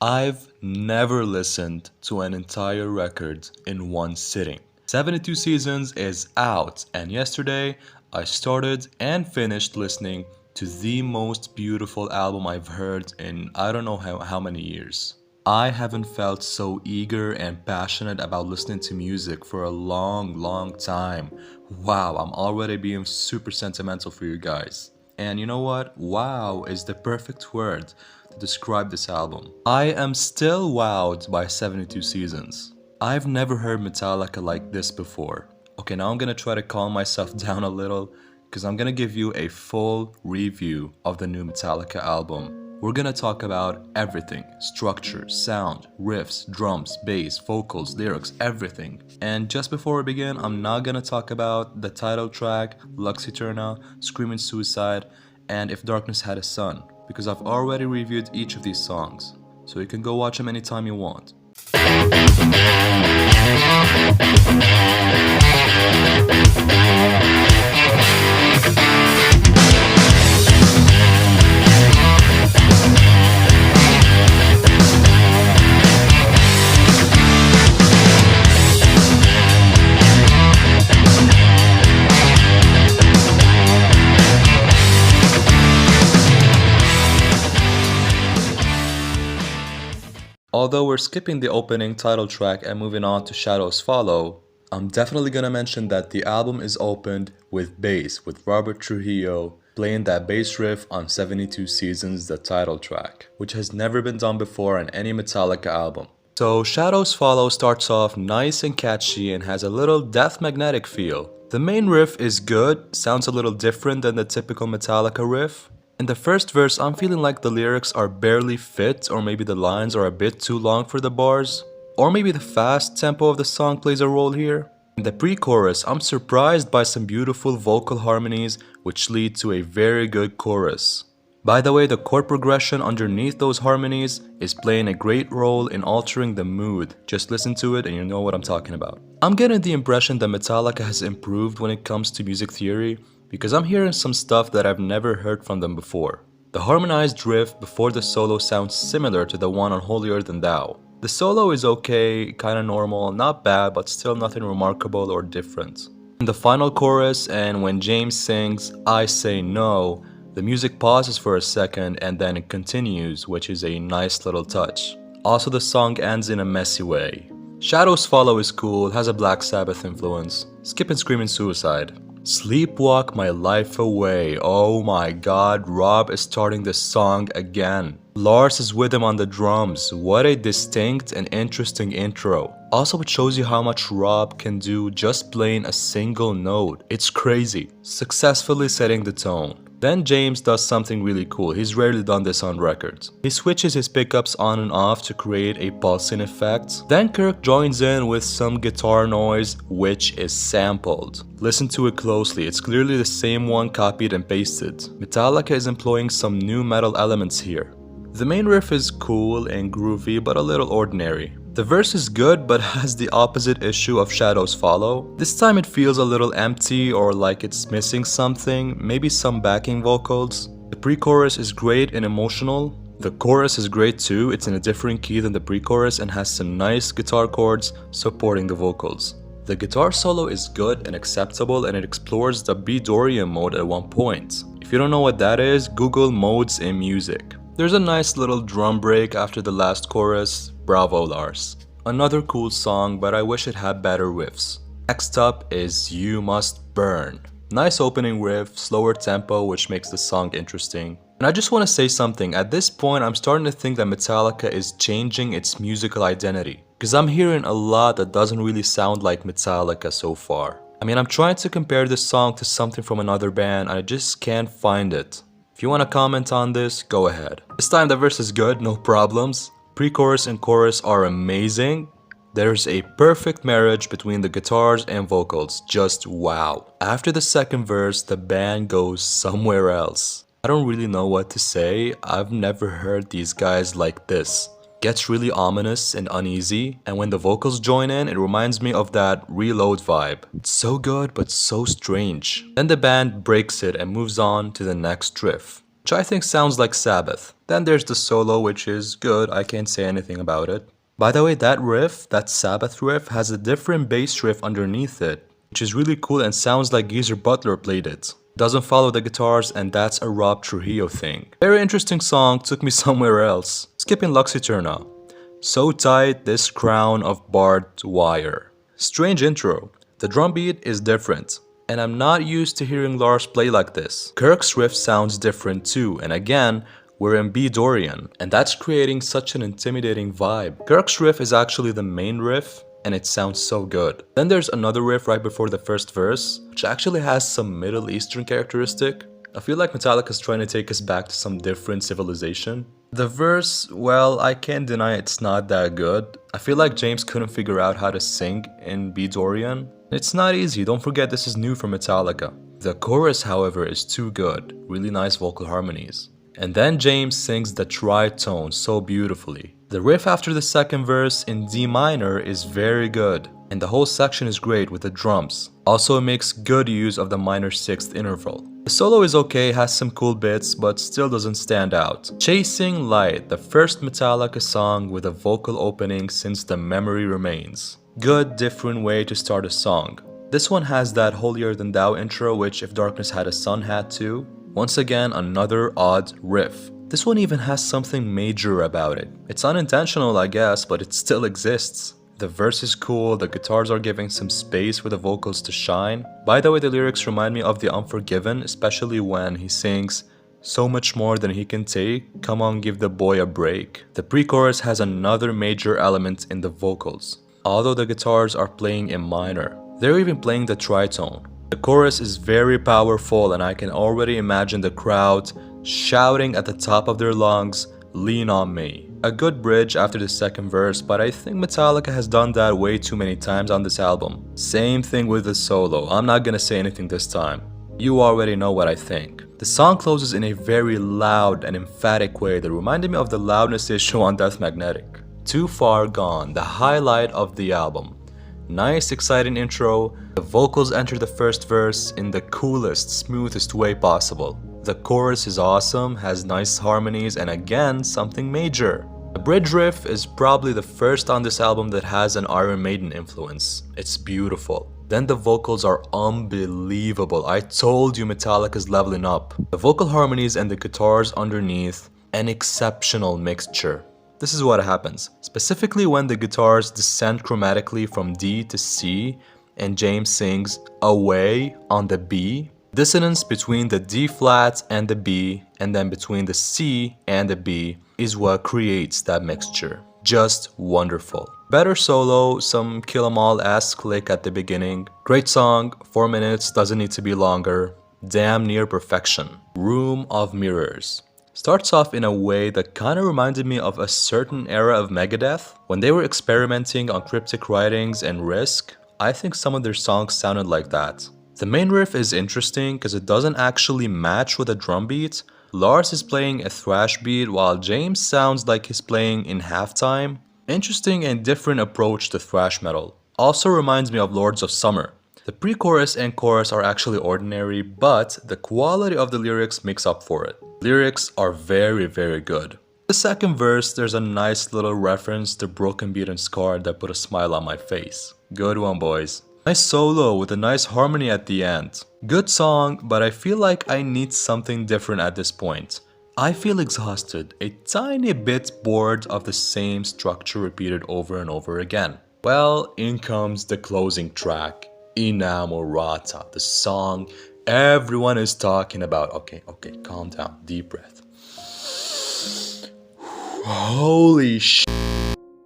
I've never listened to an entire record in one sitting. 72 Seasons is out, and yesterday I started and finished listening to the most beautiful album I've heard in I don't know how many years. I haven't felt so eager and passionate about listening to music for a long time. Wow, I'm already being super sentimental for you guys. And you know what? Wow is the perfect word to describe this album. I am still wowed by 72 Seasons. I've never heard Metallica like this before. Okay, now I'm gonna try to calm myself down a little because I'm gonna give you a full review of the new Metallica album. We're gonna talk about everything: structure, sound, riffs, drums, bass, vocals, lyrics, everything. And just before we begin, I'm not gonna talk about the title track, Lux Eterna, Screaming Suicide, and If Darkness Had a Sun, because I've already reviewed each of these songs, so you can go watch them anytime you want. Although we're skipping the opening title track and moving on to Shadows Follow, I'm definitely gonna mention that the album is opened with bass, with Robert Trujillo playing that bass riff on 72 Seasons, the title track, which has never been done before on any Metallica album. So Shadows Follow starts off nice and catchy and has a little death magnetic feel. The main riff is good, sounds a little different than the typical Metallica riff. In the first verse, I'm feeling like the lyrics are barely fit, or maybe the lines are a bit too long for the bars, or maybe the fast tempo of the song plays a role here. In the pre-chorus, I'm surprised by some beautiful vocal harmonies which lead to a very good chorus. By the way, the chord progression underneath those harmonies is playing a great role in altering the mood. Just listen to it and you know what I'm talking about. I'm getting the impression that Metallica has improved when it comes to music theory, because I'm hearing some stuff that I've never heard from them before. The harmonized riff before the solo sounds similar to the one on Holier Than Thou. The solo is okay, kinda normal, not bad, but still nothing remarkable or different. In the final chorus, and when James sings I Say No, the music pauses for a second and then it continues, which is a nice little touch. Also, the song ends in a messy way. Shadows Follow is cool, has a Black Sabbath influence. Skipping Screaming Suicide. Sleepwalk My Life Away. Oh my god, Rob is starting this song again. Lars is with him on the drums. What a distinct and interesting intro. Also, it shows you how much Rob can do just playing a single note. It's crazy. Successfully setting the tone. Then James does something really cool. He's rarely done this on records. He switches his pickups on and off to create a pulsing effect. Then Kirk joins in with some guitar noise, which is sampled. Listen to it closely. It's clearly the same one copied and pasted. Metallica is employing some new metal elements here. The main riff is cool and groovy, but a little ordinary. The verse is good, but has the opposite issue of Shadows Follow. This time it feels a little empty or like it's missing something, maybe some backing vocals. The pre-chorus is great and emotional. The chorus is great too, it's in a different key than the pre-chorus and has some nice guitar chords supporting the vocals. The guitar solo is good and acceptable, and it explores the B-Dorian mode at one point. If you don't know what that is, Google modes in music. There's a nice little drum break after the last chorus. Bravo, Lars. Another cool song, but I wish it had better riffs. Next up is You Must Burn. Nice opening riff, slower tempo, which makes the song interesting. And I just want to say something. At this point, I'm starting to think that Metallica is changing its musical identity, because I'm hearing a lot that doesn't really sound like Metallica so far. I mean, I'm trying to compare this song to something from another band, and I just can't find it. If you want to comment on this, go ahead. This time the verse is good, no problems. Pre-chorus and chorus are amazing. There's a perfect marriage between the guitars and vocals, just wow. After the second verse, the band goes somewhere else. I don't really know what to say. I've never heard these guys like this. Gets really ominous and uneasy, and when the vocals join in, it reminds me of that Reload vibe. It's so good, but so strange. Then the band breaks it and moves on to the next riff. which I think sounds like Sabbath. Then there's the solo, which is good, I can't say anything about it. By the way, that riff, that Sabbath riff, has a different bass riff underneath it, which is really cool and sounds like Geezer Butler played it. Doesn't follow the guitars, and that's a Rob Trujillo thing. Very interesting song, took me somewhere else. Skipping Lux Eterna. So tight, this crown of barbed wire. Strange intro. The drum beat is different, and I'm not used to hearing Lars play like this. Kirk's riff sounds different too, and again, we're in B Dorian, and that's creating such an intimidating vibe. Kirk's riff is actually the main riff, and it sounds so good. Then there's another riff right before the first verse, which actually has some Middle Eastern characteristic. I feel like Metallica's trying to take us back to some different civilization. The verse, well, I can't deny it's not that good. I feel like James couldn't figure out how to sing in B Dorian. It's not easy, don't forget this is new for Metallica. The chorus, however, is too good. Really nice vocal harmonies. And then James sings the tritone so beautifully. The riff after the second verse in D minor is very good, and the whole section is great with the drums. Also, it makes good use of the minor sixth interval. The solo is okay, has some cool bits, but still doesn't stand out. Chasing Light, the first Metallica song with a vocal opening since The Memory Remains. Good, different way to start a song. This one has that Holier Than Thou intro, which If Darkness Had a Sun had too. Once again, another odd riff. This one even has something major about it. It's unintentional, I guess, but it still exists. The verse is cool, the guitars are giving some space for the vocals to shine. By the way, the lyrics remind me of The Unforgiven, especially when he sings, "So much more than he can take, come on give the boy a break." The pre-chorus has another major element in the vocals. Although the guitars are playing in minor, they're even playing the tritone. The chorus is very powerful, and I can already imagine the crowd shouting at the top of their lungs, "Lean on me." A good bridge after the second verse, but I think Metallica has done that way too many times on this album. Same thing with the solo, I'm not gonna say anything this time. You already know what I think. The song closes in a very loud and emphatic way that reminded me of the loudness issue on Death Magnetic. Too Far Gone, the highlight of the album. Nice, exciting intro. The vocals enter the first verse in the coolest, smoothest way possible. The chorus is awesome, has nice harmonies, and again, something major. The bridge riff is probably the first on this album that has an Iron Maiden influence. It's beautiful. Then the vocals are unbelievable. I told you Metallica's leveling up. The vocal harmonies and the guitars underneath, an exceptional mixture. This is what happens, specifically when the guitars descend chromatically from D to C and James sings "Away" on the B. Dissonance between the D flat and the B, and then between the C and the B, is what creates that mixture. Just wonderful. Better solo, some Kill 'Em All-esque click at the beginning. Great song, 4 minutes, doesn't need to be longer. Damn near perfection. Room of Mirrors. Starts off in a way that kinda reminded me of a certain era of Megadeth. When they were experimenting on cryptic writings and Risk, I think some of their songs sounded like that. The main riff is interesting because it doesn't actually match with a drum beat. Lars is playing a thrash beat while James sounds like he's playing in halftime. Interesting and different approach to thrash metal. Also reminds me of Lords of Summer. The pre-chorus and chorus are actually ordinary, but the quality of the lyrics makes up for it. Lyrics are very, very good. The second verse, there's a nice little reference to Broken Beat and Scarred that put a smile on my face. Good one, boys. Nice solo with a nice harmony at the end. Good song, but I feel like I need something different at this point. I feel exhausted, a tiny bit bored of the same structure repeated over and over again. Well, in comes the closing track, Inamorata, the song everyone is talking about. Okay, calm down, deep breath. Holy shit.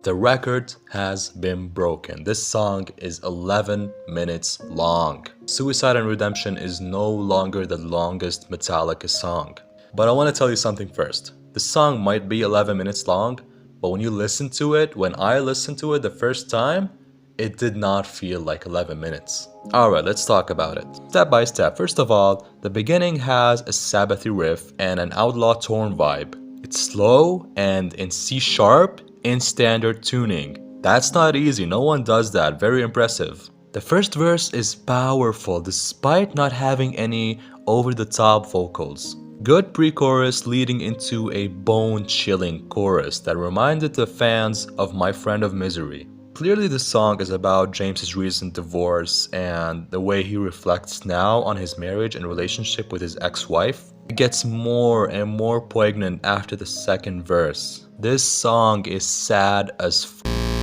The record has been broken. This song is 11 minutes long. Suicide and Redemption is no longer the longest Metallica song. But I want to tell you something first. The song might be 11 minutes long, but when you listen to it, when I listened to it the first time, it did not feel like 11 minutes. Alright, let's talk about it. Step by step. First of all, the beginning has a Sabbathy riff and an Outlaw Torn vibe. It's slow and in C sharp in standard tuning. That's not easy, no one does that, very impressive. The first verse is powerful despite not having any over-the-top vocals. Good pre-chorus leading into a bone-chilling chorus that reminded the fans of My Friend of Misery. Clearly the song is about James's recent divorce and the way he reflects now on his marriage and relationship with his ex-wife. It gets more and more poignant after the second verse. This song is sad as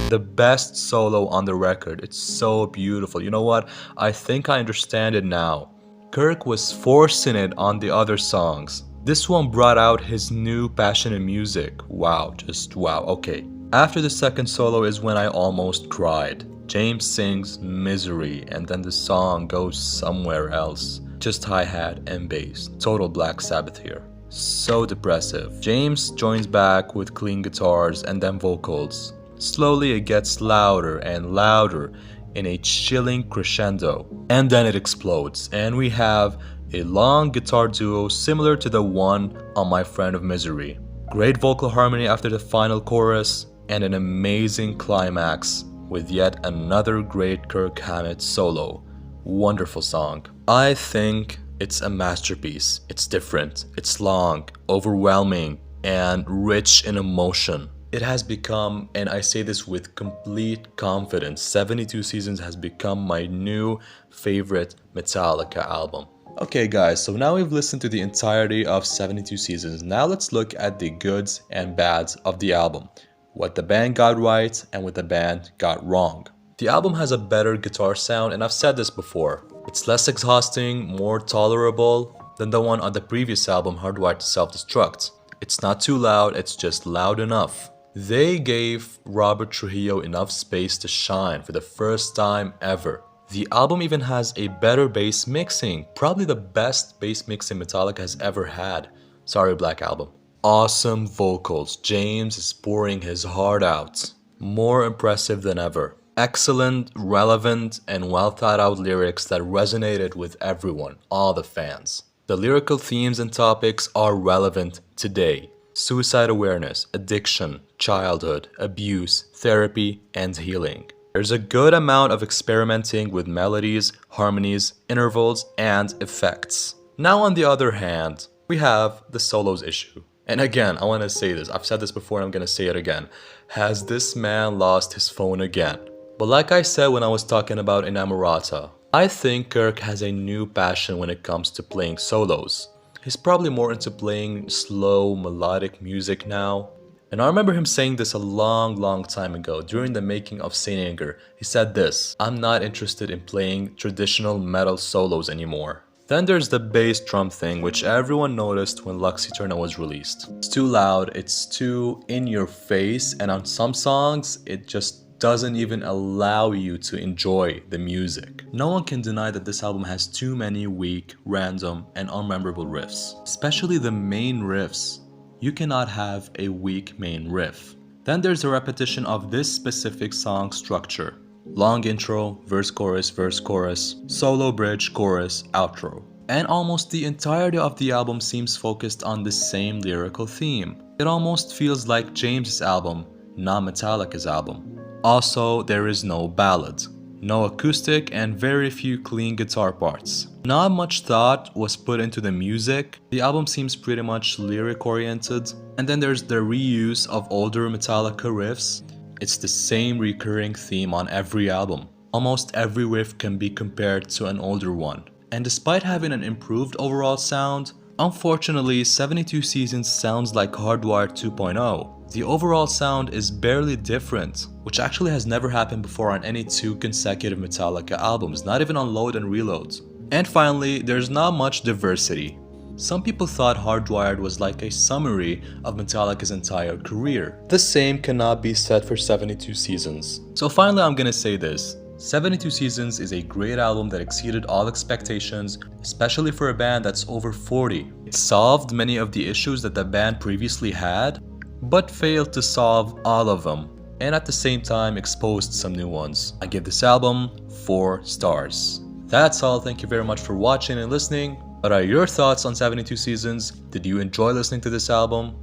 the best solo on the record. It's so beautiful. You know what? I think I understand it now. Kirk was forcing it on the other songs. This one brought out his new passion in music. Wow, just wow, okay. After the second solo is when I almost cried. James sings Misery and then the song goes somewhere else. Just hi-hat and bass. Total Black Sabbath here. So depressive. James joins back with clean guitars and then vocals. Slowly it gets louder and louder in a chilling crescendo. And then it explodes and we have a long guitar duo similar to the one on My Friend of Misery. Great vocal harmony after the final chorus and an amazing climax with yet another great Kirk Hammett solo. Wonderful song. I think it's a masterpiece. It's different, it's long, overwhelming, and rich in emotion. It has become, and I say this with complete confidence, 72 Seasons has become my new favorite Metallica album. Okay guys, so now we've listened to the entirety of 72 Seasons. Now let's look at the goods and bads of the album. What the band got right and what the band got wrong. The album has a better guitar sound, and I've said this before. It's less exhausting, more tolerable than the one on the previous album, Hardwired to Self-Destruct. It's not too loud, it's just loud enough. They gave Robert Trujillo enough space to shine for the first time ever. The album even has a better bass mixing, probably the best bass mixing Metallica has ever had. Sorry, Black Album. Awesome vocals, James is pouring his heart out. More impressive than ever. Excellent, relevant, and well thought out lyrics that resonated with everyone, all the fans. The lyrical themes and topics are relevant today. Suicide awareness, addiction, childhood, abuse, therapy, and healing. There's a good amount of experimenting with melodies, harmonies, intervals, and effects. Now on the other hand, we have the solos issue. And again, I want to say this, I've said this before and I'm going to say it again. Has this man lost his phone again? But like I said when I was talking about Inamorata, I think Kirk has a new passion when it comes to playing solos. He's probably more into playing slow, melodic music now. And I remember him saying this a long time ago during the making of Saint Anger. He said this, "I'm not interested in playing traditional metal solos anymore." Then there's the bass drum thing, which everyone noticed when Lux Eterna was released. It's too loud, it's too in your face, and on some songs, it just doesn't even allow you to enjoy the music. No one can deny that this album has too many weak, random, and unmemorable riffs. Especially the main riffs. You cannot have a weak main riff. Then there's a repetition of this specific song structure. Long intro, verse, chorus, solo bridge, chorus, outro. And almost the entirety of the album seems focused on the same lyrical theme. It almost feels like James's album, not Metallica's album. Also, there is no ballad, no acoustic, and very few clean guitar parts. Not much thought was put into the music. The album seems pretty much lyric oriented. And then there's the reuse of older Metallica riffs. It's the same recurring theme on every album. Almost every riff can be compared to an older one. And despite having an improved overall sound, unfortunately 72 Seasons sounds like Hardwired 2.0. The overall sound is barely different, which actually has never happened before on any two consecutive Metallica albums, not even on Load and Reload. And finally, there's not much diversity. Some people thought Hardwired was like a summary of Metallica's entire career. The same cannot be said for 72 Seasons. So finally I'm gonna say this. 72 Seasons is a great album that exceeded all expectations, especially for a band that's over 40. It solved many of the issues that the band previously had, but failed to solve all of them, and at the same time exposed some new ones. I give this album 4 stars. That's all, thank you very much for watching and listening. What are your thoughts on 72 Seasons? Did you enjoy listening to this album?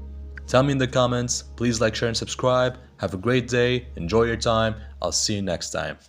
Tell me in the comments, please like, share, and subscribe. Have a great day, enjoy your time, I'll see you next time.